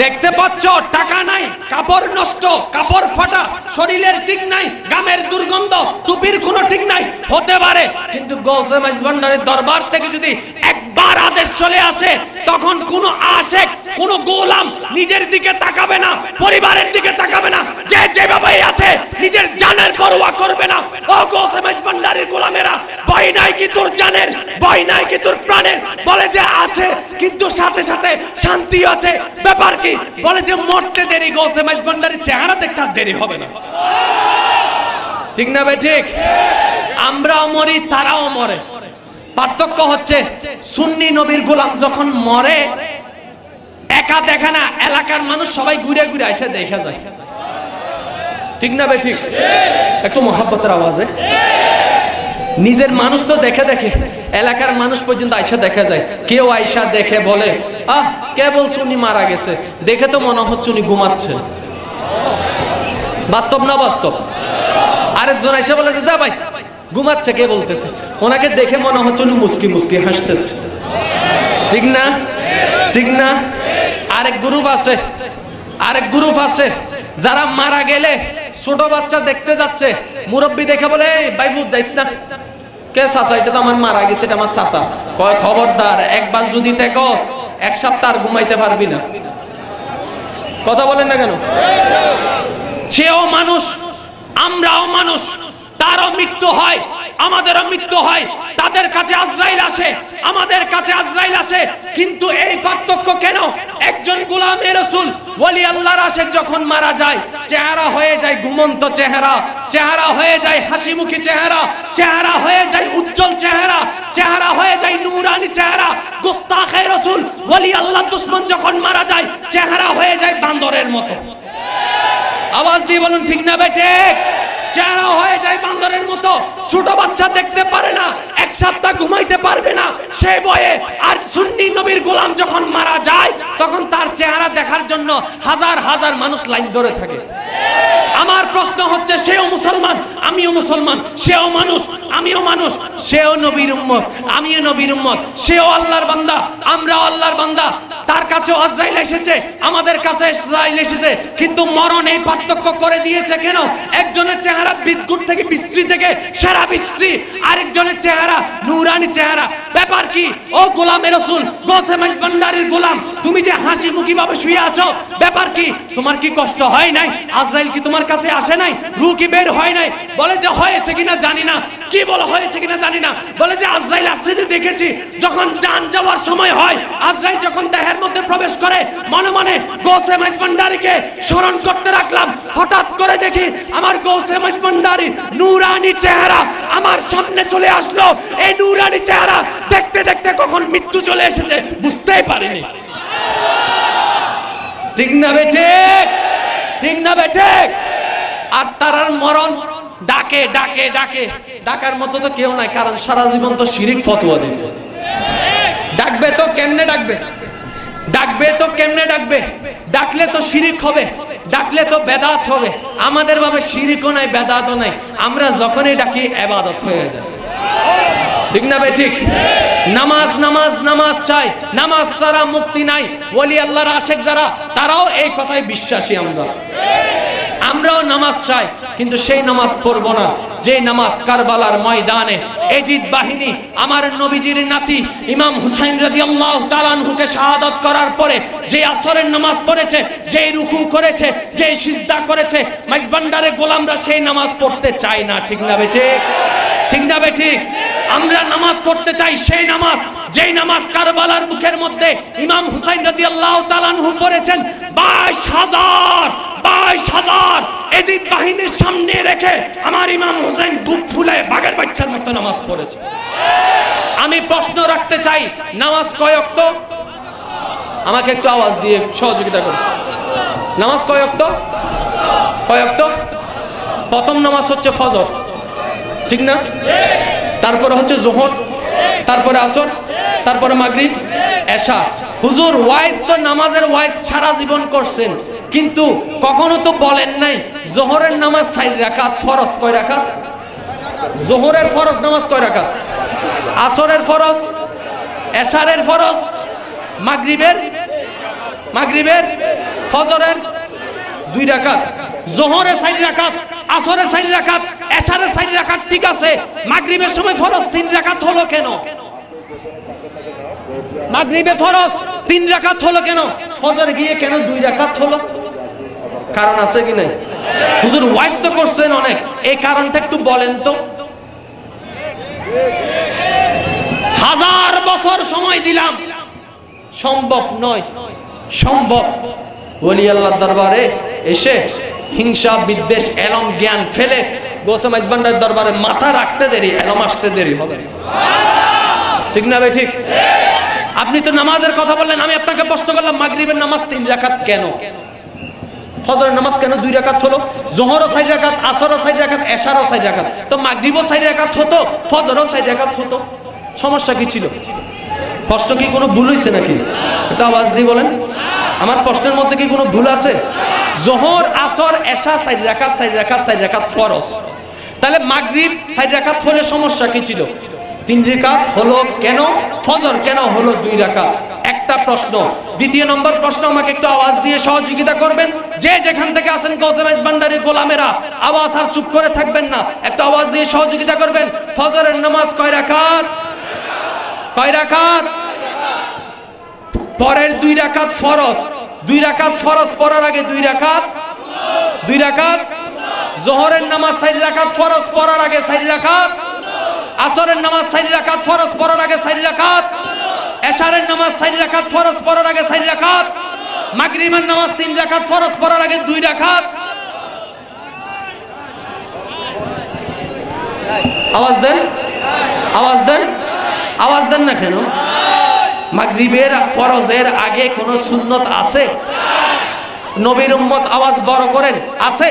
দেখতে পাচ্ছ টাকা নাই, কাপড় নষ্ট, কাপড় ফাটা, শরীরের ঠিক নাই, গামের দুর্গন্ধ, টুপির কোনো ঠিক নাই, হতে পারে। কিন্তু গৌসে মাইজভান্ডারের দরবার থেকে যদি একবার আদেশ চলে আসে, তখন কোনো আশেক, কোনো গোলাম নিজের দিকে তাকাবে না, পরিবারের দিকে তাকাবে না, যে যেভাবেই আছে নিজের জানের পরোয়া করবে না। ও গৌসে মাইজভান্ডারের গোলামেরা, ভয় নাই কি তোর জানের, ভয় নাই কি তোর প্রাণের? বলে যে আছে, কিন্তু সাথে সাথে শান্তি আছে। ব্যাপার কি? বলে যে মরতে দেরি, গৌসে মাইজভান্ডারের চেহারা দেখতে আর দেরি হবে না। ঠিক না ভাই? ঠিক। আমরাও মরি, তারাও মরে। পার্থক্য হচ্ছে সুন্নি নবীর গোলাম যখন মরে একা দেখে না, এলাকার মানুষ সবাই ঘুরে ঘুরে এসে দেখা যায়। ঠিক না ভাই? ঠিক। একটু মহব্বতের আওয়াজে নিজের মানুষ তো দেখে দেখে এলাকার মানুষ পর্যন্ত আইসা দেখা যায়। কেউ আইসা দেখে বলে, আহ কে বলছে উনি মারা গেছে, দেখে তো মনে হচ্ছে উনি ঘুমাচ্ছে। বাস্তব না বাস্তব? আরেকজন আইসা বলে যে দা ভাই ঘুমাচ্ছে, কে বলতেছে? ওনাকে দেখে মনে হচ্ছে উনি মুস্কি মুস্কি হাসতেছে। ঠিক না? ঠিক না? আরেক গ্রুপ আছে যারা মারা গেলে ছোট বাচ্চা দেখতে যাচ্ছে, মুরব্বী দেখে বলে বাইফুত যাইস না, কে চাচা এটা তো আমার মারা গেছে, এটা আমার চাচা। কয় খবরদার, একবার যদি দেখস এক সপ্তাহ আর ঘুমাইতে পারবি না। কথা বলেন না কেন? সেও মানুষ, আমরাও মানুষ, তারও মৃত্যু হয়, আমাদেরও মৃত্যু হয়। তাদের কাছে আজরাইল আসে, আমাদের কাছে আজরাইল আসে, কিন্তু এই পার্থক্য কেন? একজন গোলামে রাসূল ওলি আল্লাহর আশিক যখন মারা যায়, চেহারা হয়ে যায় ঘুমন্ত চেহারা, চেহারা হয়ে যায় হাসিমুখী চেহারা, চেহারা হয়ে যায় উজ্জ্বল চেহারা, চেহারা হয়ে যায় নূরানি চেহারা। গোস্তাখে রাসূল ওলি আল্লাহর দুশমন যখন মারা যায়, চেহারা হয়ে যায় বান্দরের মতো। আওয়াজ দিয়ে বলুন ঠিক না বেটে? চেহারা হয়ে যায় বান্দরের মতো। ছোট বাচ্চা দেখতে পারে না, এক সপ্তাহ ঘুমাইতে পারবে না সে ভয়ে। আর সুন্নি নবীর গোলাম যখন মারা যায়, তখন তার চেহারা দেখার জন্য হাজার হাজার মানুষ লাইন ধরে থাকে। আমার প্রশ্ন হচ্ছে, সেও মুসলমান, আমিও মুসলমান, সেও মানুষ, আমিও মানুষ, সেও নবীর উম্মত, আমিও নবীর উম্মত, সেও আল্লাহর বান্দা, আমরাও আল্লাহর বান্দা। তার কাছে আজরাইল এসেছে, আমাদের কাছে আজরাইল এসেছে, কিন্তু মরণ এই পার্থক্য করে দিয়েছে কেন? একজনের চেহারা বিদ্যুৎ থেকে বিশ্রী থেকে সারা বিশ্রী, আরেকজনের চেহারা নূরানি চেহারা। ব্যাপার কি? ও গোলামে রাসূল, গৌসে মাইজভান্ডারির গোলাম, তুমি যে হাসি মুখী ভাবে শুয়ে আছো, ব্যাপার কি? তোমার কি কষ্ট হয় নাই? আজরাইল কি তোমার কাছে আসে নাই? রূহ কি বের হয় নাই? বলে যে হয়েছে কিনা জানি না। কি বলা হয়েছে কিনা জানি না। বলে যে আজরাইল আসছে যে দেখেছি, যখন জান যাওয়ার সময় হয়, আজরাইল যখন দেহের মধ্যে প্রবেশ করে, মনে মনে গৌসে মাইজভান্ডারিকে স্মরণ করতে রাখলাম। হঠাৎ করে দেখি আমার গৌসে মাইজভান্ডারি নূরানি চেহারা আমার সামনে চলে আসলো। এই নূরানি চেহারা দেখতে দেখতে কখন মৃত্যু চলে এসেছে বুঝতেই পারিনি। ঠিক না বেঠে? ঠিক না বেঠে? আর তার মরণ ডাকে ডাকে ডাকে, ডাকার মতো তো কেউ নাই, কারণ সারা জীবন তো শিরিক ফতোয়া দিছে। ডাকবে তো কেমনে ডাকবে? ডাকবে তো কেমনে ডাকবে? ডাকলে তো শিরিক হবে, ডাকলে তো বেদাত হবে। আমাদের ভাবে শিরিকও নাই, বেদাতও নাই, আমরা যখনই ডাকি ইবাদত হয়ে যায়। ঠিক না ভাই? ঠিক। নামাজ নামাজ নামাজ চাই, নামাজ ছাড়া মুক্তি নাই। ওলি আল্লাহর আশিক যারা, তারাও এই কথায় বিশ্বাসী। আমরাও নামাজ চাই, কিন্তু সেই নামাজ পড়বো না যে নামাজ কারবালার ময়দানে এজিদ বাহিনী আমার নবীজির নাতি ইমাম হুসাইন রাদিয়াল্লাহু তাআলা আনহুকে শাহাদাত করার পরে যে আসরের নামাজ পড়েছে, যে রুকু করেছে, যে সিজদা করেছে, মাইজভান্ডারের গোলামরা সেই নামাজ পড়তে চায় না। ঠিক না ভাই? ঠিক। ঠিক না ভাই? ঠিক। আমরা নামাজ পড়তে চাই সেই নামাজ, যেই নামাজ কারবালার বুকের মধ্যে ইমাম হুসাইন রাদিয়াল্লাহু তাআলা আনহু পড়েছেন। 22,000 এজিদ বাহিনীর সামনে রেখে আমার ইমাম হুসাইন বুক ফুলে বাঘের বাচ্চার মতো নামাজ পড়েছে। আমি প্রশ্ন রাখতে চাই, নামাজ কয় ওয়াক্ত? আমাকে একটু আওয়াজ দিয়ে সহযোগিতা করুন। নামাজ কয় ওয়াক্ত? কয় ওয়াক্ত? প্রথম নামাজ হচ্ছে ফজর, ঠিক না? তারপরে হচ্ছে যোহর, তারপরে আসর, তারপরে মাগরিব, এশা। হুজুর ওয়াইজ তো নামাজের ওয়াইজ সারা জীবন করছেন, কিন্তু কখনো তো বলেন নাই যোহরের নামাজ 4 রাকাত, ফরজ কয় রাকাত? যোহরের ফরজ নামাজ কয় রাকাত? আসরের ফরজ, এশারের ফরজ, মাগরিবের মাগরিবের ফজরের 2 রাকাত, যোহরে 4 রাকাত, আসরে 4 রাকাত, এশারে 4 রাকাত, ঠিক আছে। মাগরিবের সময় ফরজ 3 রাকাত হলো কেন? মাগরিবে ফরজ 3 রাকাত হলো কেন? ফজর গিয়ে কেন 2 রাকাত হলো? কারণ আছে কি নাই? হুজুর ওয়াইজ তো করছেন অনেক, এই কারণটা একটু বলেন তো। 1000 বছর সময় দিলাম, সম্ভব নয়। সম্ভব। ওলি আল্লাহর দরবারে এসে হিংসা বিদ্বেষ এলম জ্ঞান ফেলে গোসা মাইজবান্ডার দরবারে মাথা রাখতে দেরি, এলম আসতে দেরি হবে। ঠিক না ভাই? ঠিক। আপনি তো নামাজের কথা বললেন, আমি আপনাকে প্রশ্ন করলাম মাগরিবের নামাজ 3 রাকাত কেন? ফজরের নামাজ কেন 2 রাকাত হলো? যোহরও 4 রাকাত, আসরও 4 রাকাত, এশারও 4 রাকাত, তো মাগরিবও 4 রাকাত হতো, ফজরও 4 রাকাত হতো। সমস্যা কি ছিল? প্রশ্ন কি কোনো ভুল হইছে নাকি? এটা আওয়াজ দিয়ে বলেন। আমার প্রশ্নের মধ্যে কি কোনো ভুল আছে? যোহর, আসর, এশা 4 রাকাত, 4 রাকাত, 4 রাকাত ফরজ। তাহলে মাগরিব 4 রাকাত হলে সমস্যা কি ছিল? 3 রাকাত হলো কেন? ফজর কেন হলো 2 রাকাত? একটা প্রশ্ন। দ্বিতীয় নম্বর প্রশ্ন, আমাকে একটু আওয়াজ দিয়ে সহযোগিতা করবেন। যে যেখান থেকে আছেন কৌসেমাইজ ভান্ডারী গোলামেরা, আওয়াজ আর চুপ করে থাকবেন না, একটা আওয়াজ দিয়ে সহযোগিতা করবেন। ফজরের নামাজ কয় রাকাত? কয় রাকাত? পরের 2 রাকাত ফরজ। 2 রাকাত ফরজ পড়ার আগে 2 রাকাত, 2 রাকাত। যোহরের নামাজ 4 রাকাত ফরজ পড়ার আগে 4 রাকাত। আসরের নামাজ 4 রাকাত ফরজ পড়ার আগে 4 রাকাত। এশারের নামাজ 4 রাকাত ফরজ পড়ার আগে 4 রাকাত। মাগরিবের নামাজ 3 রাকাত ফরজ পড়ার আগে 2 রাকাত। আওয়াজ দেন, আওয়াজ দেন, আওয়াজ দেন না কেন? মাগরিবের ফরজের আগে কোন সুন্নত আছে? নবীর উম্মত আওয়াজ বড় করেন, আছে?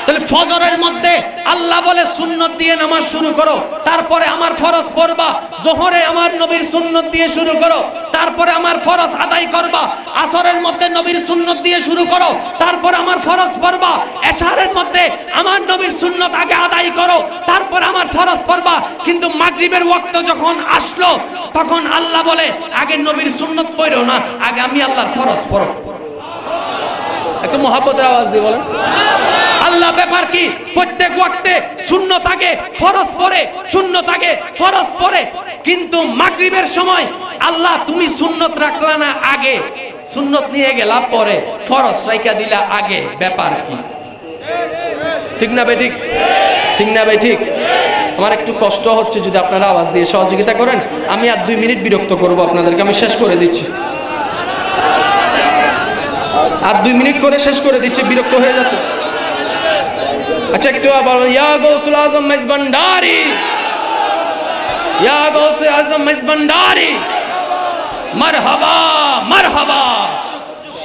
তাহলে ফজরের মধ্যে আল্লাহ বলে সুন্নত দিয়ে নামাজ শুরু করো, তারপরে আমার ফরজ পড়বা। যোহরে আমার নবীর সুন্নত দিয়ে শুরু করো, তারপরে আমার ফরজ আদায় করবা। আসরের মধ্যে নবীর সুন্নত দিয়ে শুরু করো, তারপরে আমার ফরজ পড়বা। এশারের মধ্যে আমার নবীর সুন্নত আগে আদায় করো, তারপর আমার ফরজ পড়বা। কিন্তু মাগরিবের ওয়াক্ত যখন আসলো, তখন আল্লাহ বলে আগে নবীর সুন্নত পড়ো না, আগে আমি আল্লাহর ফরজ পড়ো। একটু মহব্বতের আওয়াজ দিয়ে বলেন। আল্লাহ ব্যাপার কি? প্রত্যেক ওয়াক্তে সুন্নত আগে ফরজ পড়ে, সুন্নত আগে ফরজ পড়ে। কিন্তু মাগরিবের সময় আল্লাহ তুমি সুন্নত রাখলা না আগে, সুন্নত নিয়ে গেলা পরে, ফরজ রাইখা দিলা আগে। ব্যাপার কি? ঠিক না ভাই? ঠিক। ঠিক না ভাই? ঠিক। আমার একটু কষ্ট হচ্ছে, যদি আপনারা আওয়াজ দিয়ে সহযোগিতা করেন। আমি আর 2 মিনিট বিরক্ত করব আপনাদেরকে, আমি শেষ করে দিচ্ছি। আর 2 মিনিট করে শেষ করে দিচ্ছি, বিরক্ত হয়ে যাচ্ছে। আচ্ছা একটু আবার ইয়া গৌসুল আজম মেজবান্ডারি, ইয়া গৌসুল আজম মেজবান্ডারি, মারহাবা মারহাবা।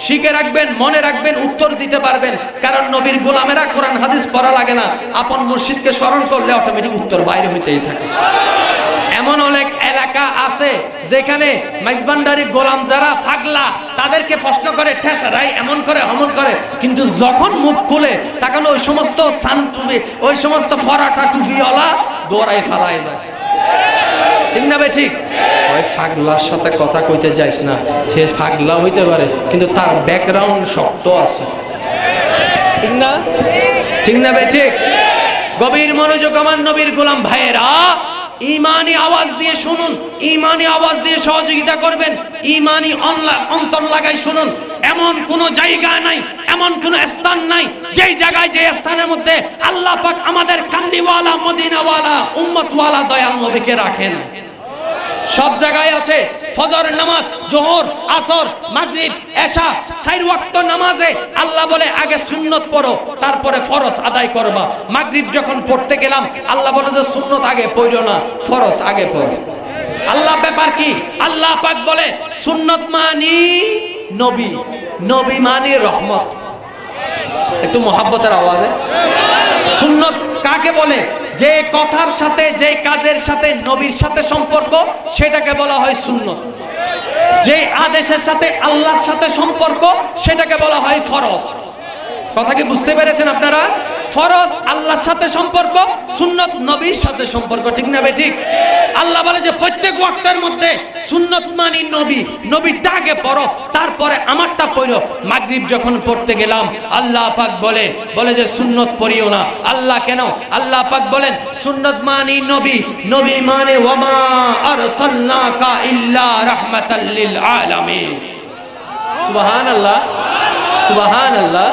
শিখে রাখবেন, মনে রাখবেন, উত্তর দিতে পারবেন। কারণ নবীর গোলামেরা কোরআন হাদিস পড়া লাগে না, আপন মুর্শিদকে স্মরণ করলে অটোমেটিক উত্তর বাইরে হইতেই থাকে। এমন অনেক এলাকা আছে যেখানে মেজবান্ডারি গোলাম যারা পাগলা, তাদেরকে প্রশ্ন করে ঠেসারাই এমন করে অমন করে, কিন্তু যখন মুখ খুলে তখন ওই সমস্ত সান টুপি, ওই সমস্ত ফরাটা টুপিওয়ালা দৌড়াই ফালাই যায়। ঠিক না ভাই? ঠিক। ওই পাগলার সাথে কথা কইতে যাইস না, সে পাগলা হইতে পারে কিন্তু তার ব্যাকগ্রাউন্ড শক্ত আছে। ঠিক না? ঠিক না ভাই? ঠিক। গভীর মনোযোগ আমার নবীর গোলাম ভাইয়েরা, ইমানি আওয়াজ দিয়ে শুনুন, ইমানি আওয়াজ দিয়ে সহযোগিতা করবেন, ইমানি অন্তর লাগাই শুনুন। এমন কোন জায়গা নাই, এমন কোন স্থান নাই যেই জায়গায়, যে স্থানের মধ্যে আল্লাহ পাক আমাদের কান্দিওয়ালা, মদিনাওয়ালা, উম্মতওয়ালা দয়াল নবীকে রাখেন। সব জায়গায় আছে। ফজরের নামাজ, যোহর, আসর, মাগরিব, এশা 4 ওয়াক্ত নামাজে আল্লাহ বলে আগে সুন্নত পড়ো, তারপরে ফরজ আদায় করবা। মাগরিব যখন পড়তে গেলাম, আল্লাহ বলে যে সুন্নত আগে পড়ো না, ফরজ আগে পড়ো। আল্লাহ ব্যাপার কি? আল্লাহ পাক বলে সুন্নত মানি নবী, নবী মানি রহমত। একটু মহব্বতের আওয়াজে। সুন্নত কাকে বলে? যে কথার সাথে, যে কাজের সাথে নবীর সাথে সম্পর্ক, সেটাকে বলা হয় সুন্নত। যে আদেশের সাথে আল্লাহর সাথে সম্পর্ক, সেটাকে বলা হয় ফরজ। কথা কি বুঝতে পেরেছেন আপনারা? ফরজ আল্লাহর সাথে সম্পর্ক, সুন্নত নবীর সাথে সম্পর্ক, ঠিক না ভাই ঠিক? আল্লাহ বলে যে প্রত্যেক ওয়াক্তের মধ্যে সুন্নত মানি নবী, নবীরটা আগে পড়ো, তারপরে আমারটা পড়ো। মাগরিব যখন পড়তে গেলাম আল্লাহ পাক বলে যে সুন্নত পড়িও না। আল্লাহ কেন? আল্লাহ পাক বলেন সুন্নত মানি নবী, নবী মানে ওয়ামা আরসালনাকা ইল্লা রাহমাতাল লিল আলামিন। সুবহানাল্লাহ, সুবহানাল্লাহ।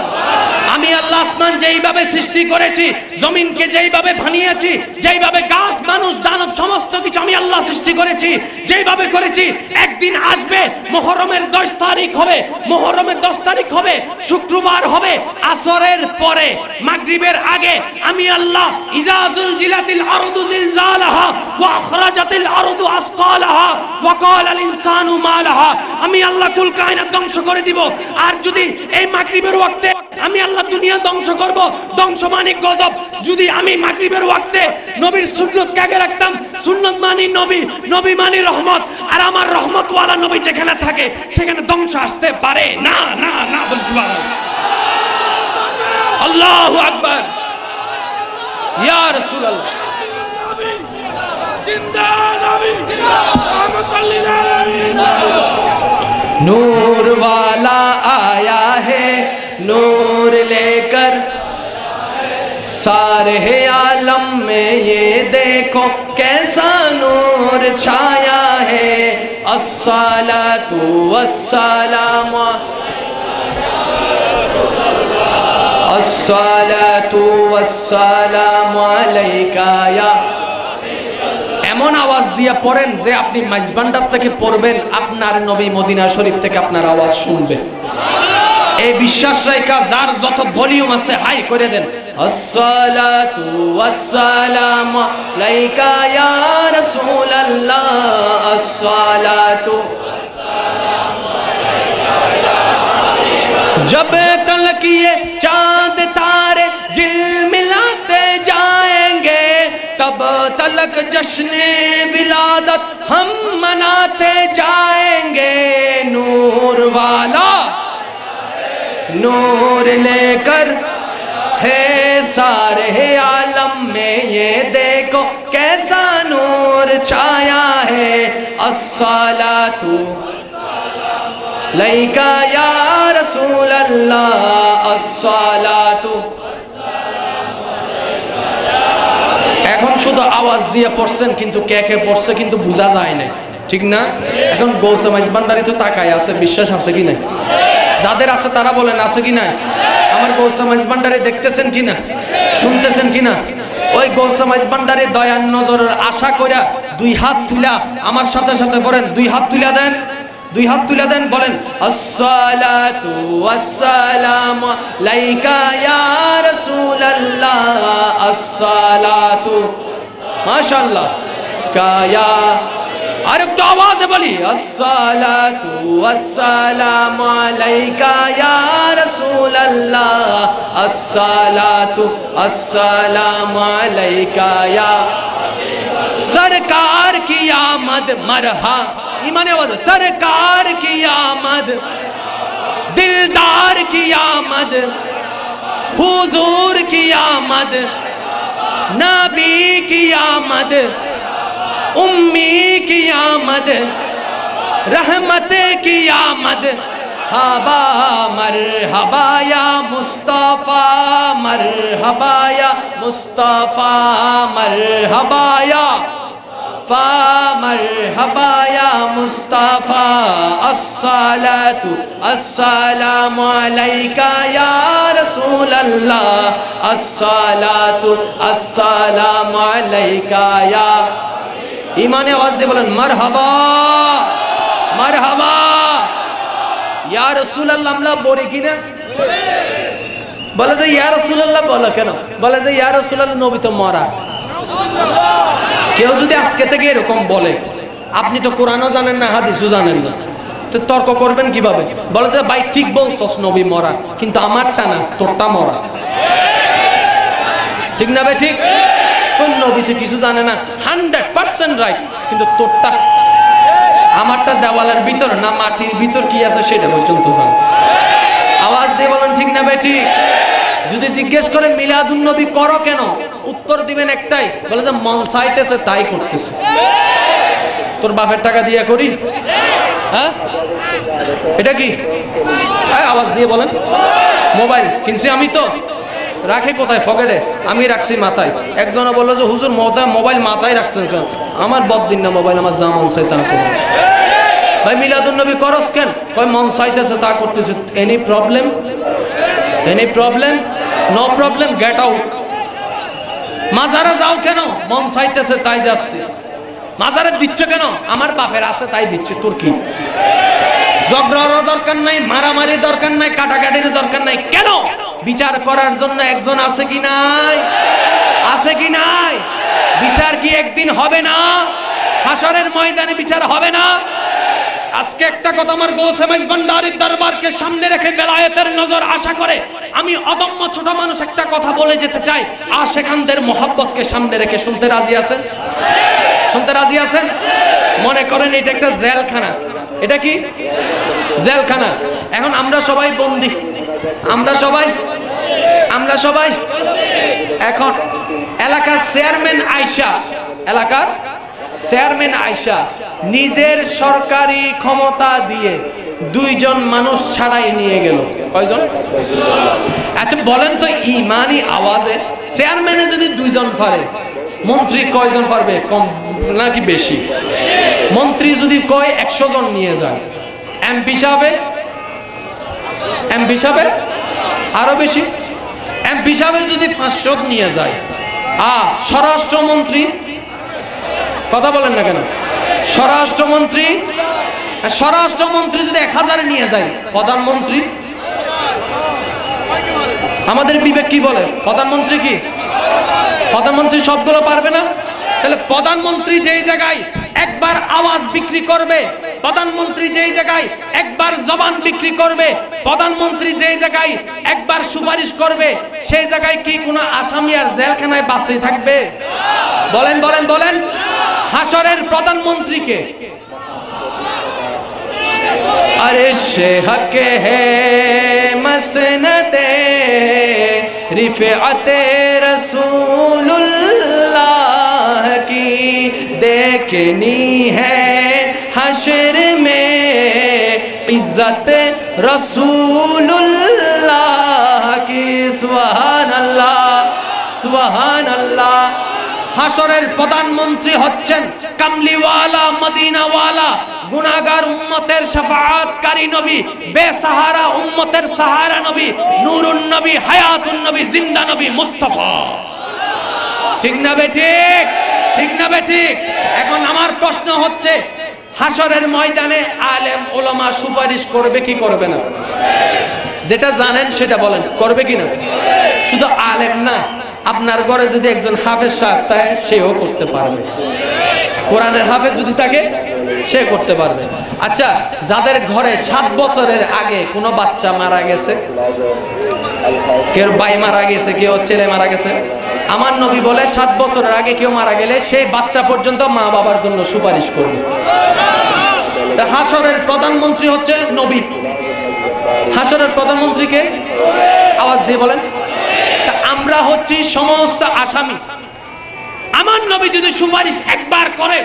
আমি আল্লাহ আসমান যেইভাবে সৃষ্টি করেছি, জমিনকে যেইভাবে বানিয়েছি, যেইভাবে গাছ মানুষ দানব সমস্ত কিছু আমি আল্লাহ সৃষ্টি করেছি, যেইভাবে করেছি, একদিন আসবে মুহররমের 10 তারিখ হবে, মুহররমের 10 তারিখ হবে, শুক্রবার হবে, আসরের পরে মাগরিবের আগে আমি আল্লাহ ইজা যুলজিলাতিল আরদু জিলজালাহা ওয়া আখরাজাতিল আরদু আসকালাহা ওয়া ক্বালাল ইনসানু মা লাহা, আমি আল্লাহ কুল কায়নাত ধ্বংস করে দিব। আর যদি এই মাগরিবের ওয়াক্তে আমি আল্লাহ দুনিয়া ধ্বংস করব, ধ্বংস মানে গজব। যদি আমি মাগরিবের ওয়াক্তে নবীর সুন্নতকে আগে রাখতাম, সুন্নত মানে নবী, নবী মানে রহমত, আর আমার রহমত ওয়ালা নবী যেখানে থাকে সেখানে ধ্বংস আসতে পারে না, না, না। বল সুবহানাল্লাহ, আল্লাহু আকবার, ইয়া রাসূলুল্লাহ। জিন্দা নবী রাহমাতুল লিল আলামিন। नूर वाला आया है, नूर लेकर सारे आलम में, ये देखो कैसा नूर छाया है। अस्सलातु वस्सलामु, अस्सलातु वस्सलामु अलैका या। এমন আওয়াজ দিয়ে পড়েন যে আপনি মাইজবান্ডার থেকে পড়বেন, আপনার নবী মদিনা শরীফ থেকে আপনার আওয়াজ শুনবে। এই বিশ্বাস রাখা যার যত ভলিউম আছে হাই করে দেন। আসসালাতু ওয়াসসালামু আলাইকা ইয়া রাসূলুল্লাহ, আসসালাতু ওয়াসসালামু আলাইকা ইয়া হাবিবাল্লাহ। जब तलक ये चांद तारे झिलमिलाते जाएंगे, तब तलक जश्ने विलादत हम मनाते जाएंगे। नूर वाला नूर लेकर है सारे आलम में, ये देखो कैसा नूर छाया है। अस्सलातु लैका या रसूल अल्लाह, अस्सलातु। এখন শুধু আওয়াজ দিয়ে পড়ছেন, কিন্তু কে কে পড়ছে কিন্তু বোঝা যায় না, ঠিক না? এখন গৌসে মাইজবান্ডারি তো তাকায় আছে, বিশ্বাস আছে কি না? যাদের আছে তারা বলেন আছে কি না? আমার গৌসে মাইজবান্ডারি দেখতেছেন কি না, শুনতেছেন কি না? ওই গৌসে মাইজবান্ডারি দয়ার নজরের আশা কইরা দুই হাত তুলা আমার সাথে সাথে বলেন, দুই হাত তুলা দেন, দুই হাত তুলে দেন, বলেন আসসালাতু ওয়াসসালামু আলাইকা ইয়া রাসূলুল্লাহ, আসসালাতু মাশাআল্লাহ কায়া। আর একটু আওয়াজে বলি আসসালাতু ওয়াসসালামু আলাইকা ইয়া রাসূলুল্লাহ, আসসালাতু আসসালামু আলাইকা ইয়া सरकार की आमद मरहा। ईमाने आवाज, सरकार की आमद, दिलदार की आमद, हुजूर की आमद, नबी की आमद, उम्मी की आमद, रहमत की आमद। हबा मरहबा या मुस्तफा, मरहबा या मुस्तफा, मरहबा या फा, मरहबा या मुस्तफा। अस्सलातु अस्सलामु अलैका या रसूल अल्लाह, अस्सलातु अस्सलामु अलैका या। ईमाने आवाज दे बोलें मरहबा, मरहबा ইয়া রাসূলুল্লাহ। আমরা বলি কিনা? বলে যে ইয়া রাসূলুল্লাহ বলো কেন? বলে যে ইয়া রাসূলুল্লাহ নবী তো মরা। কেউ যদি আজকে থেকে এরকম বলে, আপনি তো কোরআনও জানেন না, হাদিসও জানেন না, তো তর্ক করবেন কিভাবে? বলে যে ভাই ঠিক বলছস নবী মরা, কিন্তু আমারটা না, তোরটা মরা, ঠিক না ভাই? ঠিক। কোন নবী তো কিছু জানে না, 100% রাইট, কিন্তু তোরটা, আমারটা দেওয়ালের ভিতর না মাটির ভিতর কি আছে সেটা পর্যন্ত জান। আওয়াজ দিয়ে বলেন ঠিক না ভাই? ঠিক। যদি জিজ্ঞেস করে মিলাদুন নবী করো কেন, উত্তর দিবেন একটাই, বলে যে মন চাইতেছে তাই করতেছে। তোর বাপের টাকা দিয়ে করি? হ্যাঁ, এটা কি? আওয়াজ দিয়ে বলেন। মোবাইল কিনছি আমি তো, রাখে কোথায়? পকেটে। আমি রাখছি মাথায়। একজনে বললো যে হুজুর মোবাইল মাথায় রাখছেন কেন? আমার বদিন না মোবাইল, আমার যা মন চাই তা করব। ভাই মিলাদুন নবী করস কেন? কয় মন চাইতেছে তা করতেছে। Any problem? Any problem? No problem, get out. মাজারে যাও কেন? মন চাইতেছে তাই যাচ্ছি। মাজারে দিচ্ছে কেন? আমার বাপের আছে তাই দিচ্ছে। তোর কি? ঝগড়ার দরকার নাই, মারামারির দরকার নাই, কাটাকাটির দরকার নাই। কেন? বিচার করার জন্য একজন আছে কি নাই? আছে কি নাই? বিচার কি একদিন হবে না? হাসরের ময়দানে বিচার হবে না? আজকে একটা কথা আমার গৌসে মাইজ ভান্ডারীর দরবারকে সামনে রেখে বেলায়েতের নজর আশা করে আমি অদম্য ছোট মানুষ একটা কথা বলে যেতে চাই। আশেকানদের মোহাব্বতকে সামনে রেখে শুনতে রাজি আছেন? শুনতে রাজি আছেন? মনে করেন এটা একটা জেলখানা। এটা কি? জেলখানা। এখন আমরা সবাই বন্দী, আমরা সবাই এখন এলাকার চেয়ারম্যান আয়শা, এলাকার চেয়ারম্যান আয়শা নিজের সরকারি ক্ষমতা দিয়ে 2 জন মানুষ ছাড়াই নিয়ে গেল। কয়জন? আচ্ছা বলেন তো, ইমানি আওয়াজে চেয়ারম্যানে যদি 2 জন পারে, মন্ত্রী কয়জন পারবে? কম নাকি বেশি? মন্ত্রী যদি কয় 100 জন নিয়ে যায়, এমপি সাহেব আরো বেশি। এমপি সাহেব যদি 500 নিয়ে যায়, স্বরাষ্ট্রমন্ত্রী, কথা বলেন না কেন? স্বরাষ্ট্রমন্ত্রী যদি 1000 নিয়ে যায়, প্রধানমন্ত্রী, আমাদের বিবেক কি বলে? প্রধানমন্ত্রী কি? প্রধানমন্ত্রী সবগুলো পারবে না। তাহলে প্রধানমন্ত্রী যেই জায়গায় একবার আওয়াজ বিক্রি করবে, প্রধানমন্ত্রী যেই জায়গায় একবার জবান বিক্রি করবে, প্রধানমন্ত্রী যেই জায়গায় একবার সুপারিশ করবে, সেই জায়গায় কি কোনো আসামি আর জেলখানায় বাঁচে থাকবে? বলেন বলেন বলেন। হাসরের প্রধানমন্ত্রীকে আরে সে হকে হে মসনদে रिफ़अते रसूलुल्लाह की देखनी है हशर में इज्जत रसूलुल्लाह की। सुभान अल्लाह, सुभान अल्लाह। হাসরের প্রধানমন্ত্রী হচ্ছেন কামলিওয়ালা, মদিনাওয়ালা, গুনাহগার উম্মতের শাফাআতকারী নবী, বেসাহারা উম্মতের সাহারা নবী, নূরুন নবী, হায়াতুন নবী, জিন্দা নবী মুস্তাফা। ঠিক না বেঠিক? ঠিক না বেঠিক? এখন আমার প্রশ্ন হচ্ছে, হাসরের ময়দানে আলেম ওলামা সুপারিশ করবে কি করবে না? যেটা জানেন সেটা বলেন, করবে কি না? শুধু আলেম না, আপনার ঘরে যদি একজন হাফেজ সাহেব থাকে, সেও করতে পারবে। কোরআনের হাফেজ যদি থাকে, সে করতে পারবে। আচ্ছা, যাদের ঘরে 7 বছরের আগে কোনো বাচ্চা মারা গেছে, কেউ ভাই মারা গেছে, কেউ ছেলে মারা গেছে, আমার নবী বলে 7 বছরের আগে কেউ মারা গেলে সেই বাচ্চা পর্যন্ত মা বাবার জন্য সুপারিশ করবে। হাসরের প্রধানমন্ত্রী হচ্ছে নবী। হাসরের প্রধানমন্ত্রীকে আওয়াজ দিয়ে বলেন। আমরা হচ্ছি সমস্ত আসামি। আমার নবী যদি সুপারিশ একবার করে,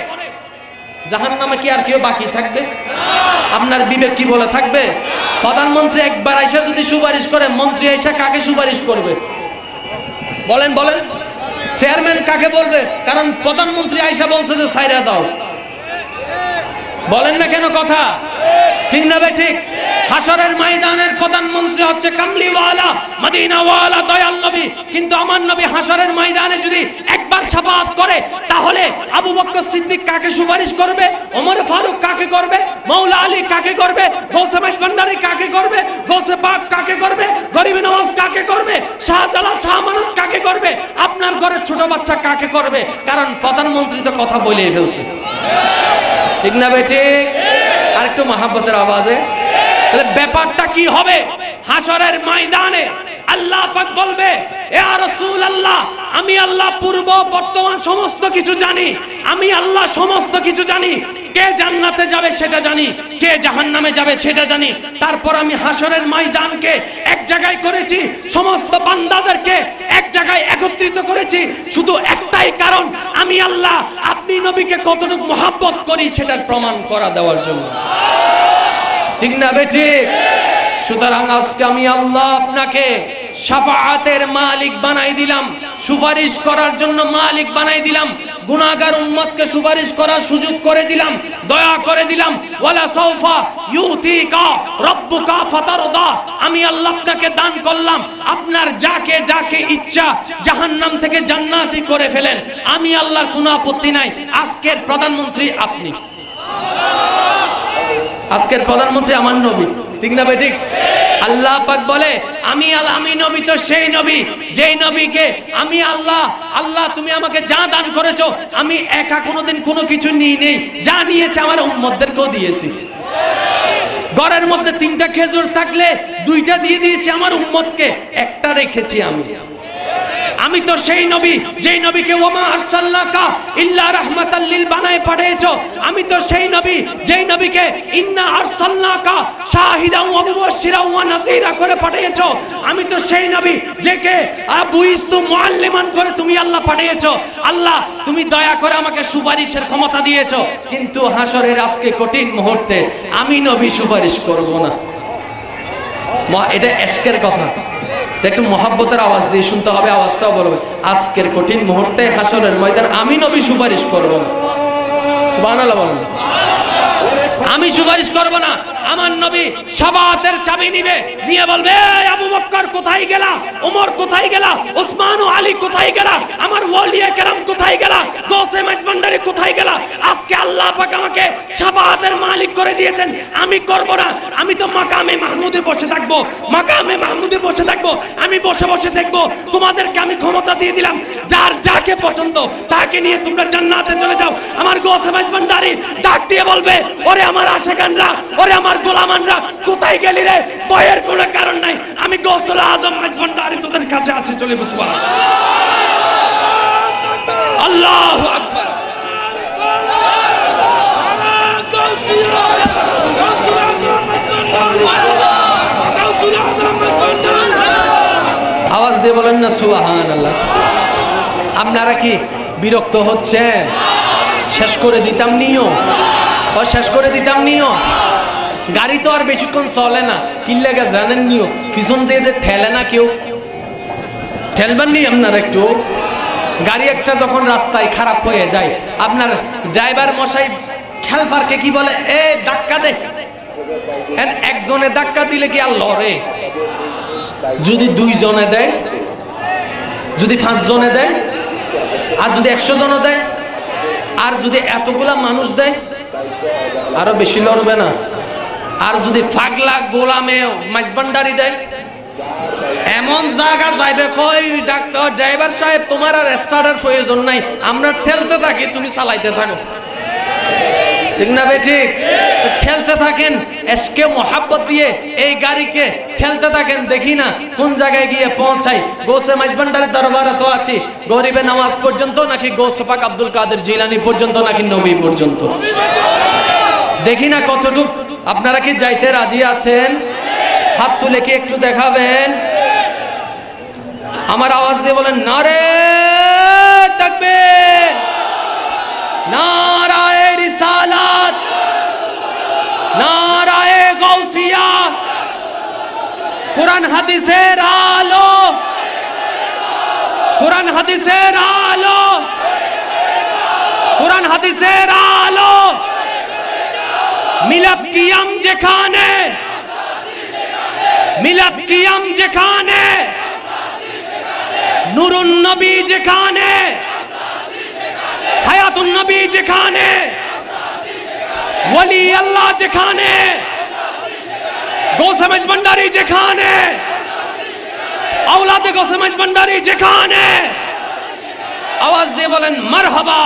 জাহান্নামে কি আর কেউ বাকি থাকবে? আপনার বিবেক কি বলে থাকবে? প্রধানমন্ত্রী একবার আইসা যদি সুপারিশ করে, মন্ত্রী আইসা কাকে সুপারিশ করবে? বলেন বলেন। চেয়ারম্যান কাকে বলবে? কারণ প্রধানমন্ত্রী আইসা বলছে যে সাইরা যাও। বলেন না কেন কথা? ঠিক না ভাই? ঠিক। হাসরের ময়দানের প্রধানমন্ত্রী হচ্ছে কামলিওয়ালা, মদিনাওয়ালা, দয়াল নবী। কিন্তু আমার নবী হাসরের ময়দানে যদি একবার শাফাআত করে, তাহলে আবু বকর সিদ্দিক কাকে সুপারিশ করবে? ওমর ফারুক কাকে করবে? মাওলা আলী কাকে করবে? গৌসে মাইজ ভান্ডারী কাকে করবে? গৌসে পাক কাকে করবে? গরিব নওয়াজ কাকে করবে? শাহজালাল, শাহ আমানত কাকে করবে? আপনার ঘরের ছোট বাচ্চা কাকে করবে? কারণ প্রধানমন্ত্রী তো কথা বলেই ফেলছে। ঠিক না ভাই? ঠিক। আর একটু মহাব্বতের আওয়াজে। তাহলে ব্যাপারটা কি হবে? হাসরের ময়দানে আল্লাহ পাক বলবে, ইয়া রাসূলুল্লাহ, আমি আল্লাহ পূর্ব বর্তমান সমস্ত কিছু জানি, আমি আল্লাহ সমস্ত কিছু জানি। কে জান্নাতে যাবে সেটা জানি, কে জাহান্নামে যাবে সেটা জানি। তারপর আমি হাসরের ময়দানকে এক জায়গায় করেছি, সমস্ত বান্দাদেরকে এক জায়গায় একত্রিত করেছি শুধু একটাই কারণ, আমি আল্লাহ আপনি নবীকে কতটুকু মহব্বত করি সেটার প্রমাণ করা দেওয়ার জন্য। ঠিক না বেঠিক? সুতরাং আজকে আমি আল্লাহ আপনাকে শাফাআতের মালিক বানাই দিলাম, সুপারিশ করার জন্য মালিক বানাই দিলাম, গুনাহগার উম্মতকে সুপারিশ করার সুযোগ করে দিলাম, দয়া করে দিলাম। ওয়ালা সাউফা ইউতিকা রাব্বুকা ফাতারদা, আমি আল্লাহ আপনাকে দান করলাম, আপনার যাকে যাকে ইচ্ছা জাহান্নাম থেকে জান্নাতি করে ফেলেন, আমি আল্লাহর কোনো আপত্তি নাই। আজকের প্রধানমন্ত্রী আপনি, আজকের প্রধানমন্ত্রী আমার নবী, ঠিক না ভাই? ঠিক। আল্লাহ পাক বলে আমি নবী তো সেই নবী যেই নবীকে আমি আল্লাহ তুমি আমাকে যা দান করেছো আমি একা কোনোদিন কোনো কিছু নিই নেই, যা নিয়েছে আমার উম্মতদেরকেও দিয়েছি। ঘরের মধ্যে 3টা খেজুর থাকলে 2টা দিয়ে দিয়েছি আমার উম্মতকে, একটা রেখেছি আমি তো সেই নবী যেই নবীকে ওয়ামা আরসালনাকা ইল্লা রাহমাতাল লিল বানায়ে পাঠিয়েছো, আমি তো সেই নবী যেই নবীকে ইন্না আরসালনাকা শাহিদান ওয়া মুবাশশিরান ওয়া নাযীরা করে পাঠিয়েছো, আমি তো সেই নবী যাকে বুইস্তু মুআল্লিমান করে তুমি আল্লাহ পাঠিয়েছো। আল্লাহ তুমি দয়া করে আমাকে সুপারিশের ক্ষমতা দিয়েছো, কিন্তু হাসরের আজকে কঠিন মুহূর্তে আমি নবী সুপারিশ করব না। এটা এশকের কথা, একটু মহাব্বতের আওয়াজ দিয়ে শুনতে হবে, আওয়াজটাও বলবে। আজকের কঠিন মুহূর্তে হাসরের ময়দান আমি নবী সুপারিশ করব না। সুবহানাল্লাহ বলেন। আমি সুপারিশ করব না। আমার নবী শাফাআতের চাবি নিবে, নিয়ে বলবে আবু বকর কোথায় গেলা, ওমর কোথায় গেলা, ওসমান ও আলী কোথায় গেলা, আমার ওলিয়ে কেরাম কোথায় গেলা, গৌসে মাইজভান্ডারী কোথায় গেলা। আজকে আল্লাহ পাক আমাকে শাফাআতের মালিক করে দিয়েছেন, আমি করব না। আমি তো মাকামে মাহমুদে বসে থাকবো, মাকামে মাহমুদে বসে থাকবো, আমি বসে বসে দেখবো। তোমাদেরকে আমি ক্ষমতা দিয়ে দিলাম, যার যাকে পছন্দ তাকে নিয়ে তোমরা জান্নাতে চলে যাও। আমার গৌসে মাইজভান্ডারী ডাক দিয়ে বলবে ওরে আমার আশিকানরা, ওরে আমার গোলামানরা, কোথায় গেলি রে? ভয়ের কোনো কারণ নাই, আমি গৌসুল আজম মাইজভান্ডারী তোদের কাছে আছি, চলে বসবো। আল্লাহু আকবার। আওয়াজ দিয়ে বলেন না সুবহানাল্লাহ। আপনারা কি বিরক্ত হচ্ছেন? শেষ করে দিতাম নিও, শেষ করে দিতাম নিও। গাড়ি তো আর বেশিক্ষণ চলে না, কি লাগে জানেন নিও, পিছন দিয়ে ঠেলে না কেউ, ঠেলবেন নি আপনার একটু। গাড়ি একটা যখন রাস্তায় খারাপ হয়ে যায়, আপনার ড্রাইভার মশাই খেলফারকে কি বলে, এ ধাক্কা দে। একজনে ধাক্কা দিলে কি আর লড়ে? যদি 2 জনে দেয়, যদি 5 জনে দেয়, আর যদি 100 জন দেয়, আর যদি এতগুলা মানুষ দেয়, আরো বেশি লড়বে না? আর যদি ফাগলা গোলামে মাইজভান্ডারী দেয়, এমন জায়গা যাইবে কই ডাক্তার ড্রাইভার সাহেব তোমার আর স্টার্টার প্রয়োজন নাই, আমরা ঠেলতে থাকি, তুমি চালাইতে থাকো। ঠিক না ভাই? ঠিক। ঠেলতে থাকেন, এশকে মোহাব্বত দিয়ে এই গাড়িকে ঠেলতে থাকেন, দেখি না কোন জায়গায় গিয়ে পৌঁছাই। গৌসে মাইজভান্ডারীর দরবারে তো আছি, গরিবে নামাজ পর্যন্ত, নাকি গৌসে পাক আব্দুল কাদের জিলানী পর্যন্ত, নাকি নবী পর্যন্ত, দেখি না কতটুক। আপনারা কি যাইতে রাজি আছেন? হাত তুলে কি একটু দেখাবেন? আমার আওয়াজ দিয়ে বলেন নারে তাকবীর, নারায়ে রিসালাত, নারায়ে গাউসিয়া। কোরআন হাদিসের আলো, কোরআন হাদিসের আলো, কোরআন হাদিসের আলো। মিলাদ কিয়াম যেখানে, মিলাদ কিয়াম যেখানে, নূরুন নবী যেখানে, হায়াতুন নবী যেখানে, ওলি আল্লাহ যেখানে, গৌসে মাইজভান্ডারী যেখানে, আওলাদে গৌসে মাইজভান্ডারী যেখানে, আওয়াজ দিয়ে বলেন মারহাবা।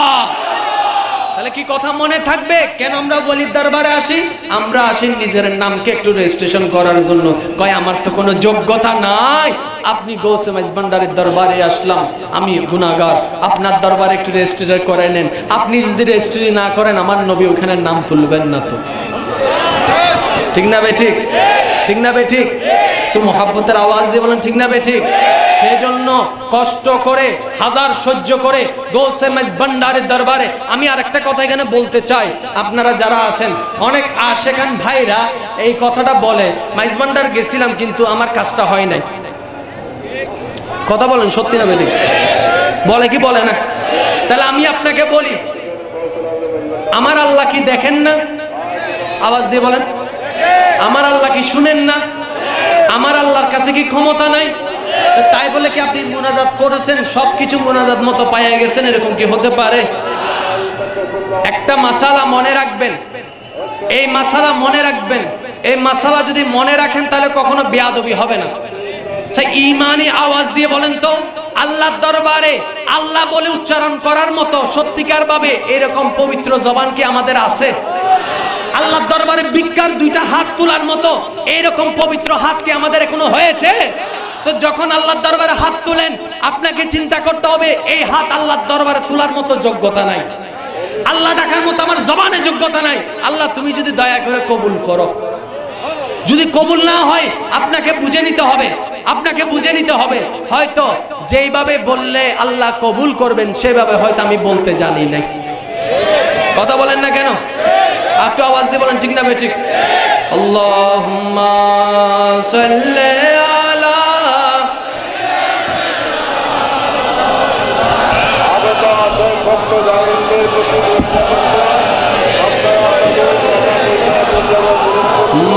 তাহলে কি কথা মনে থাকবে কেন আমরা ওলির দরবারে আসি? আমরা আসি নিজের নামকে একটু রেজিস্ট্রেশন করার জন্য। কয় আমার তো কোনো যোগ্যতা নাই, আপনি গৌসে মাইজভান্ডারের দরবারে আসলাম, আমি গুনাহগার, আপনার দরবারে একটু রেজিস্ট্রেশন করে নেন। আপনি যদি রেজিস্ট্রি না করেন আমার নবী ওখানে নাম তুলবেন না। তো ঠিক না বে ঠিক? ঠিক না বে ঠিক? তো মোহাব্বতের আওয়াজ দিয়ে বলেন ঠিক না বে ঠিক? সেজন্য কষ্ট করে হাজার সহ্য করে গৌসে মাইজভান্ডারের দরবারে। আমি আরেকটা কথা এখানে বলতে চাই, আপনারা যারা আছেন অনেক আশেকান ভাইরা এই কথাটা বলে, মাইজভান্ডার গেছিলাম কিন্তু আমার কাজটা হয় নাই। কথা বলেন সত্যি না বে ঠিক? বলে কি বলে না? তাহলে আমি আপনাকে বলি, আমার আল্লাহ কি দেখেন না? আওয়াজ দিয়ে বলেন, আমার আল্লাহ কি শুনেন না? আমার আল্লাহর কাছে কি ক্ষমতা নাই? তাই বলে কি আপনি মুনাজাত করেছেন সবকিছু মুনাজাত মতো পাইয়া গেছেন, এরকম কি হতে পারে? একটা মাসালা মনে রাখবেন, এই মাসালা মনে রাখবেন, এই মাসালা যদি মনে রাখেন তাহলে কখনো বেয়াদবি হবে না। ঈমানি আওয়াজ দিয়ে বলেন তো, আল্লাহর দরবারে আল্লাহ বলে উচ্চারণ করার মতো সত্যিকার ভাবে এরকম পবিত্র জবান কি আমাদের আছে? আল্লাহর দরবারে ভিক্ষার দুইটা হাত তোলার মতো এইরকম পবিত্র হাত কি আমাদের এখনো হয়েছে? তো যখন আল্লাহর দরবারে হাত তুলেন আপনাকে চিন্তা করতে হবে এই হাত আল্লাহর দরবারে তোলার মতো যোগ্যতা নাই, আল্লাহ ডাকার মতো আমার জবানে যোগ্যতা নাই। আল্লাহ তুমি যদি দয়া করে কবুল করো, যদি কবুল না হয় আপনাকে বুঝে নিতে হবে, আপনাকে বুঝে নিতে হবে হয়তো যেইভাবে বললে আল্লাহ কবুল করবেন সেভাবে হয়তো আমি বলতে জানি না। কথা বলেন না কেন? একটু আওয়াজ দিয়ে বলেন ঠিক না বে ঠিক? আল্লাহুম্মা সাল্লি আলা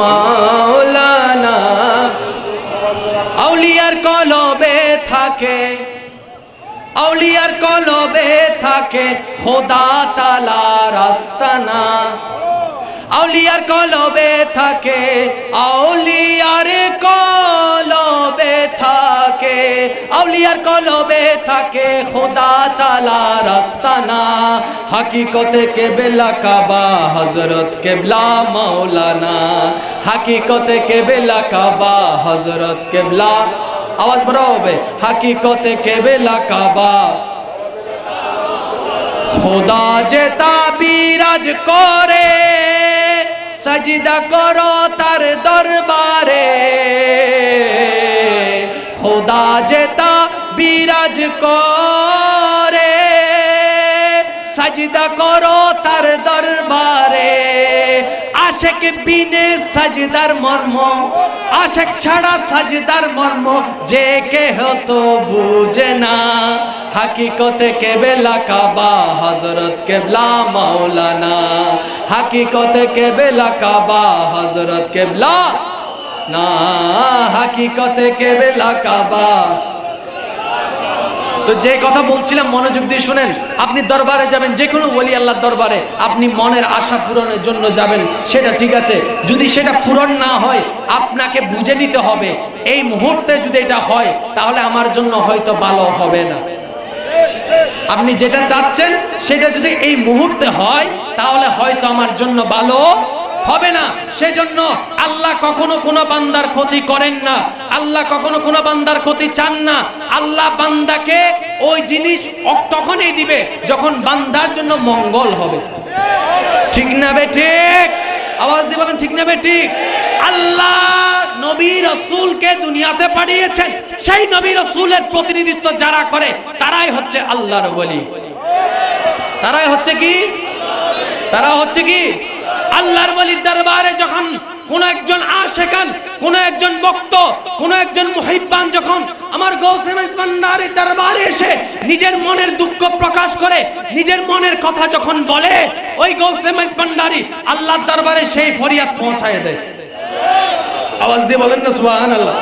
মাওলানা। আউলিয়ার কলবে থাকে, আউলিয়ার কলবে থাকে খোদা তাআলার আস্তানা। আউলিয়ার কলবে থাকে, আউলিয়ার কলবে থাকে, আউলিয়ার কলবে থাকে খোদা তাআলার আস্তানা। হাকিকতে কেবলা কাবা হযরত কেবলা মাওলানা, হাকিকতে কেবলা কাবা হযরত কেবলা। আওয়াজ বড় হবে, হাকিকতে কেবলা কাবা খোদা যে তা বিরাজ করে, সাজদা করো তার দরবারে। খোদা যে তা বিরাজ করে, সাজদা করো তার দরবারে। আশেক বিনে সাজদার মর্ম, আশেক ছাড়া সাজদার মর্ম যে কেহ তো বুঝে না। হাকিকতে কেবলা কাবা হযরত কেবলা মাওলানা, হাকিকতে কেবলা কাবা হযরত কেবলা না, হাকিকতে কেবলা কাবা। তো যে কথা বলছিলাম মনোযোগ দিয়ে শুনেন, আপনি দরবারে যাবেন, যে কোনো ওলি আল্লাহর দরবারে আপনি মনের আশা পূরণের জন্য যাবেন, সেটা ঠিক আছে। যদি সেটা পূরণ না হয় আপনাকে বুঝে নিতে হবে এই মুহূর্তে যদি এটা হয় তাহলে আমার জন্য হয়তো ভালো হবে না। আপনি যেটা চাচ্ছেন সেটা যদি এই মুহূর্তে হয় তাহলে হয়তো আমার জন্য ভালো হবে না। সেজন্য আল্লাহ কখনো কোনো বান্দার ক্ষতি করেন না, আল্লাহ কখনো কোনো বান্দার ক্ষতি চান না। আল্লাহ বান্দাকে ওই জিনিস তখনই দিবে যখন বান্দার জন্য মঙ্গল হবে। ঠিক না বে ঠিক? আওয়াজ দিয়ে বলেন ঠিক না বে ঠিক? আল্লাহ নবী রাসূলকে দুনিয়াতে পাঠিয়েছেন, সেই নবী রাসূলের প্রতিনিধিত্ব যারা করে তারাই হচ্ছে আল্লাহর ওলি। তারাই হচ্ছে কি? তারা হচ্ছে কি? আল্লাহর ওলির দরবারে যখন কোন একজন আশিকান, কোন একজন ভক্ত, কোন একজন মুহিব্বান যখন আমার গৌসে মাইজভান্ডারের দরবারে এসে নিজের মনের দুঃখ প্রকাশ করে, নিজের মনের কথা যখন বলে, ওই গৌসে মাইজভান্ডারি আল্লাহর দরবারে সেই ফরিয়াদ পৌঁছায় দেয়। আওয়াজ দিয়ে বলেন না সুবহানাল্লাহ।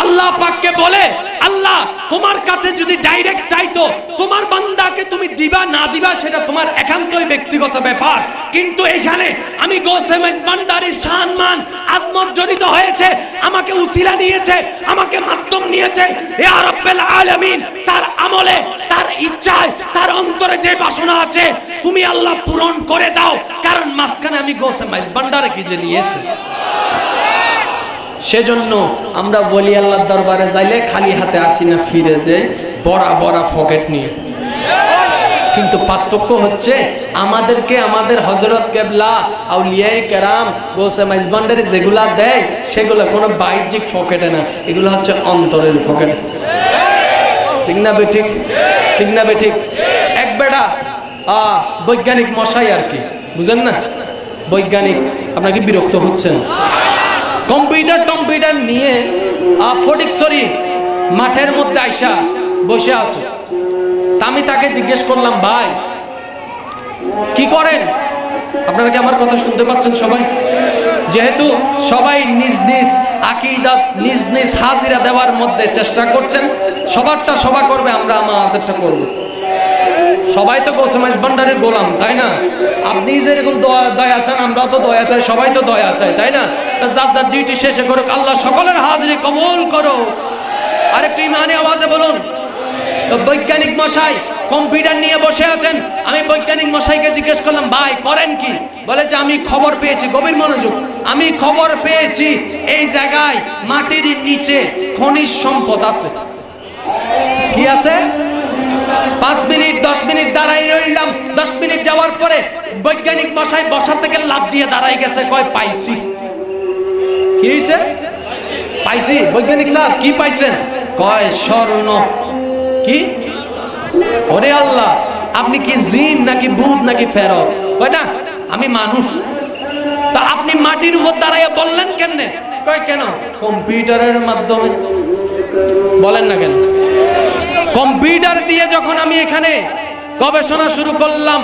আল্লাহ আল্লাহ পাককে বলে, আল্লাহ তোমার কাছে যদি ডাইরেক্ট চাইতো তোমার বান্দাকে তুমি দিবা না দিবা সেটা তোমার একান্তই ব্যক্তিগত ব্যাপার, কিন্তু এখানে আমি গৌসে মেজবান্ডারির সম্মান আজমত জড়িত হয়েছে, আমাকে উসিলা নিয়েছে, আমাকে মাধ্যম নিয়েছে, ইয়া রাব্বুল আলামিন তার আমলে, তার ইচ্ছায়, তার অন্তরে যে বাসনা আছে তুমি আল্লাহ পূরণ করে দাও, কারণ মাঝখানে আমি গৌসে মেজবান্ডারে কি যে নিয়েছে। সেজন্য আমরা বলি আল্লাহর দরবারে যাইলে খালি হাতে আসি না, ফিরে যাই বড়া বড়া পকেট নিয়ে। কিন্তু পার্থক্য হচ্ছে আমাদেরকে আমাদের হযরত কেবলা আউলিয়ায়ে কেরাম গৌসে মেজবান্ডারি যেগুলা দেয় সেগুলো কোনো বাহ্যিক পকেটে না, এগুলো হচ্ছে অন্তরের পকেটে। ঠিক না বেঠিক? ঠিক না বেঠিক? এক বেটা বৈজ্ঞানিক মশাই আর কি, বুঝেন না, বৈজ্ঞানিক, আপনার কি বিরক্ত হচ্ছেন? কম্পিউটার নিয়ে ফটিকছড়ি মাঠের মধ্যে আইসা বসে আছে। আমি তাকে জিজ্ঞেস করলাম, ভাই কি করেন? আপনারা কি আমার কথা শুনতে পাচ্ছেন সবাই? যেহেতু সবাই নিজ নিজ আকীদাত, নিজ নিজ হাজিরা দেওয়ার মধ্যে চেষ্টা করছেন, সবারটা সভা করবে, আমরা আমাদেরটা করব। সবাই তো গৌসে মেজবান্ডারির গোলাম, তাই না? আপনি যেরকম দয়া চান আমরাও তো দয়া চাই, সবাই তো দয়া চাই, তাই না? যার যার ডিউটি শেষে করুক, আল্লাহ সকলের হাজিরি কবুল করো। আরেকটু ইমানি আওয়াজে বলুন। বৈজ্ঞানিক মশাই কম্পিউটার নিয়ে বসে আছেন। আমি বৈজ্ঞানিক মশাইকে জিজ্ঞেস করলাম, ভাই করেন কি? বলে যে আমি খবর পেয়েছি, গভীর মনোযোগ, আমি খবর পেয়েছি এই জায়গায় মাটির নিচে খনিজ সম্পদ আছে। কি আছে? 5 মিনিট 10 মিনিট দাঁড়াই রইলাম। 10 মিনিট যাওয়ার পরে বৈজ্ঞানিক মশাই বসা থেকে লাফ দিয়ে দাঁড়াই গেছে, কয় পাইছি। কি হয়েছে? পাইছি। বৈজ্ঞানিক স্যার কি পাইছেন? কয় স্বর্ণ। কি? ওরে আল্লাহ, আপনি কি জিন নাকি ভূত নাকি ফেরত? কয় না, আমি মানুষ। তা আপনি মাটির উপর দাঁড়াইয়া বললেন কেমনে? কয় কেন? কম্পিউটারের মাধ্যমে। বলেন না কেন? কম্পিউটার দিয়ে যখন আমি এখানে গবেষণা শুরু করলাম,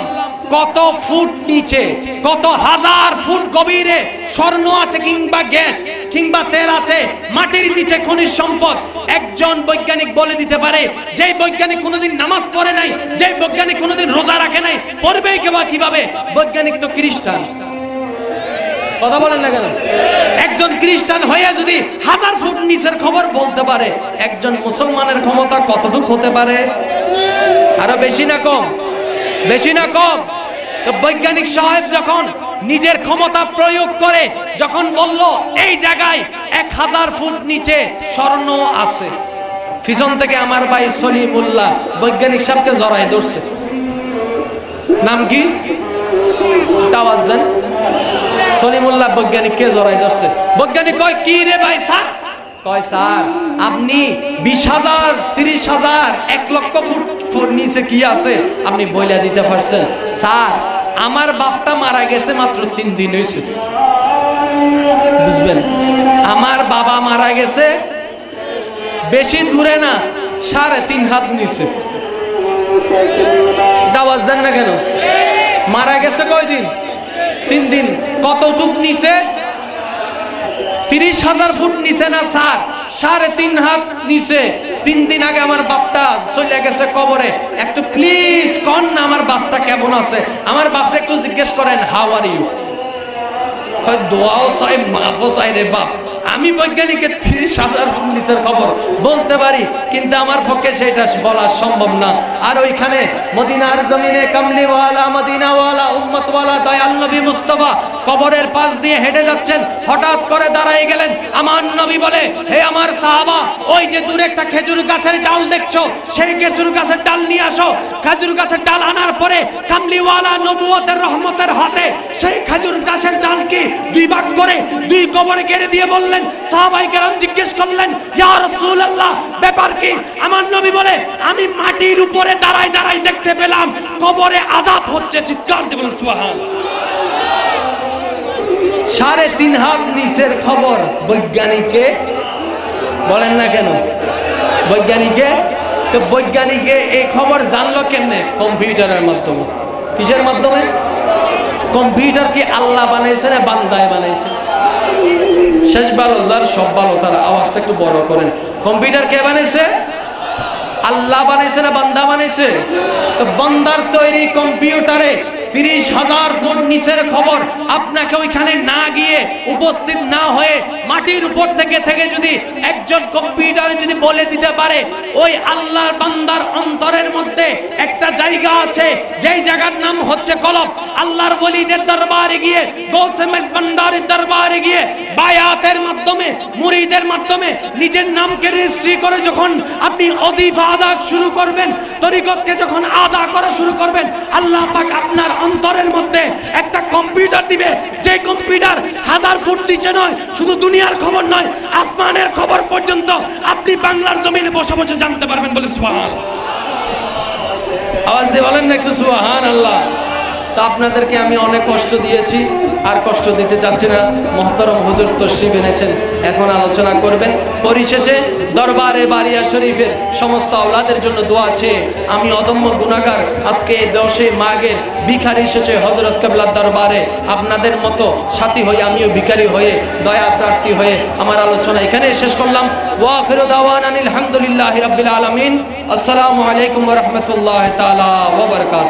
কত ফুট নিচে, কত হাজার ফুট গভীরে স্বর্ণ আছে কিংবা গ্যাস কিংবা তেল আছে, মাটির নিচে খনিজ সম্পদ, একজন বৈজ্ঞানিক বলে দিতে পারে। যেই বৈজ্ঞানিক কোনোদিন নামাজ পড়ে নাই, যেই বৈজ্ঞানিক কোনোদিন রোজা রাখে নাই, পড়বে কিভাবে? বৈজ্ঞানিক তো খ্রিস্টান। কথা বলেন না কেন? একজন খ্রিস্টান হয়ে যদি 1000 ফুট নিচের খবর বলতে পারে, একজন মুসলমানের ক্ষমতা কতটুকু হতে পারে? আরো বেশি না কম? বেশি না কম? তো বৈজ্ঞানিক সাহেব যখন নিজের ক্ষমতা প্রয়োগ করে যখন বলল এই জায়গায় 1000 ফুট নিচে স্বর্ণ আছে, পিছন থেকে আমার ভাই সলিমুল্লাহ বৈজ্ঞানিক সাহেবকে জড়ায় ধরছে। নাম কি? আওয়াজ দেন। সলিমুল্লাহ বৈজ্ঞানিককে জড়াই ধরছে। বৈজ্ঞানিক কয়, কি রে ভাই স্যার? কয় স্যার আপনি 20,000 30,000 1 লক্ষ ফুট নিচে কি আছে আপনি বইলা দিতে পারছেন? স্যার আমার বাপটা মারা গেছে মাত্র 3 দিন হয়েছে। বুঝবেন, আমার বাবা মারা গেছে বেশি দূরে না, 3.5 হাত নিচে। আওয়াজ দেন না কেন? মারা গেছে কয়দিন? 3 দিন। কতটুক নিচে? 30,000 ফুট নিচে না স্যার, 3.5 হাত নিচে। 3 দিন আগে আমার বাপটা চলে গেছে কবরে। একটু প্লিজ কন না আমার বাপটা কেমন আছে? আমার বাপটা একটু জিজ্ঞেস করেন, হাউ আর ইউ? কয় দোয়াও চাই মাফও চাই রে বাপ। আমি বৈজ্ঞানিকের 30,000 ফুট নিচের খবর বলতে পারি, কিন্তু আমার পক্ষে সেটা বলা সম্ভব না। আর ওইখানে মদিনার জমিনে কামলিওয়ালা, মদিনাওয়ালা, উম্মতওয়ালা দয়াল নবী মুস্তাফা কবরের পাশ দিয়ে হেঁটে যাচ্ছেন। হঠাৎ করে দাঁড়ায় গেলেন। আমার নবী বলে, হে আমার সাহাবা, ওই যে দূরে একটা খেজুর গাছের ডাল দেখছো, সেই খেজুর গাছের ডাল নিয়ে আসো। খেজুর গাছের ডাল আনার পরে কামলিওয়ালা নবুয়তের রহমতের হাতে সেই খেজুর গাছের ডালকে 2 ভাগ করে 2 কবরে গেড়ে দিয়ে বললেন। সাহাবায়ে কেরাম জিজ্ঞেস করলেন, ইয়া রাসূলুল্লাহ ব্যাপার কি? আমার নবী বলে, আমি মাটির উপরে দাঁড়াই দাঁড়াই দেখতে পেলাম কবরে আযাব হচ্ছে। চিৎকার দিয়ে বলেন সুবহানাল্লাহ। 3.5 হাত নিচের খবর বৈজ্ঞানিকে বলেন না কেন? বৈজ্ঞানিকে। তো বৈজ্ঞানিকে এই খবর জানলো কেমনে? কম্পিউটারের মাধ্যমে। কিসের মাধ্যমে? কম্পিউটার কি আল্লাহ বানাইছে না বান্দায় বানাইছে? শেষ ভালো যার সব ভালো তার আওয়াজটা একটু বড় করেন। কম্পিউটার কে বানাইছে? আল্লাহ বানাইছে না বান্দা বানাইছে? তো বান্দার তৈরি কম্পিউটারে 30,000 ফুট নিচের খবর আপনাকে ওইখানে না গিয়ে উপস্থিত না হয়ে মাটির উপর থেকে যদি একজন কম্পিউটারে যদি বলে দিতে পারে ওই আল্লাহর বান্দার অন্তরের মধ্যে একটা জায়গা আছে যেই জায়গার নাম হচ্ছে কলব, আল্লাহর ওলিদের দরবারে গিয়ে গৌসে মেজবান্ডারের দরবারে গিয়ে বায়াতের মাধ্যমে মুরিদের মাধ্যমে নিজের নামকে রেজিস্ট্রি করে যখন আপনি ওজিফা আদা শুরু করবেন, তরিকতকে যখন আদা করা শুরু করবেন, আল্লাহ পাক আপনার অন্তরের মধ্যে একটা কম্পিউটার দিবে, যে কম্পিউটার 1000 ফুট নিচে নয়, শুধু দুনিয়ার খবর নয়, আসমানের খবর পর্যন্ত আপনি বাংলার জমিনে বসে বসে জানতে পারবেন। বলে সুবহান। আওয়াজ দিয়ে বলেন না একটু সুবহানাল্লাহ। তো আপনাদেরকে আমি অনেক কষ্ট দিয়েছি, আর কষ্ট দিতে চাচ্ছি না। মুহতারাম হুজুর তশরিফ এনেছেন, এখন আলোচনা করবেন। পরিশেষে দরবারে বারিয়া শরীফের সমস্ত আওলাদের জন্য দোয়া আছে। আমি অদম্য গুনাহগার, আজকে এই 10 মাঘের ভিখারি শেষে হযরত কিবলার দরবারে আপনাদের মতো সাথী হয়ে আমিও ভিখারি হয়ে দয়া প্রার্থী হয়ে আমার আলোচনা এখানে শেষ করলাম। ওয়া আখিরু দাওয়ানা আলহামদুলিল্লাহি রাব্বিল আলামিন। আসসালামু আলাইকুম ওয়া রাহমাতুল্লাহি তাআলা ওয়া বারাকাতুহু।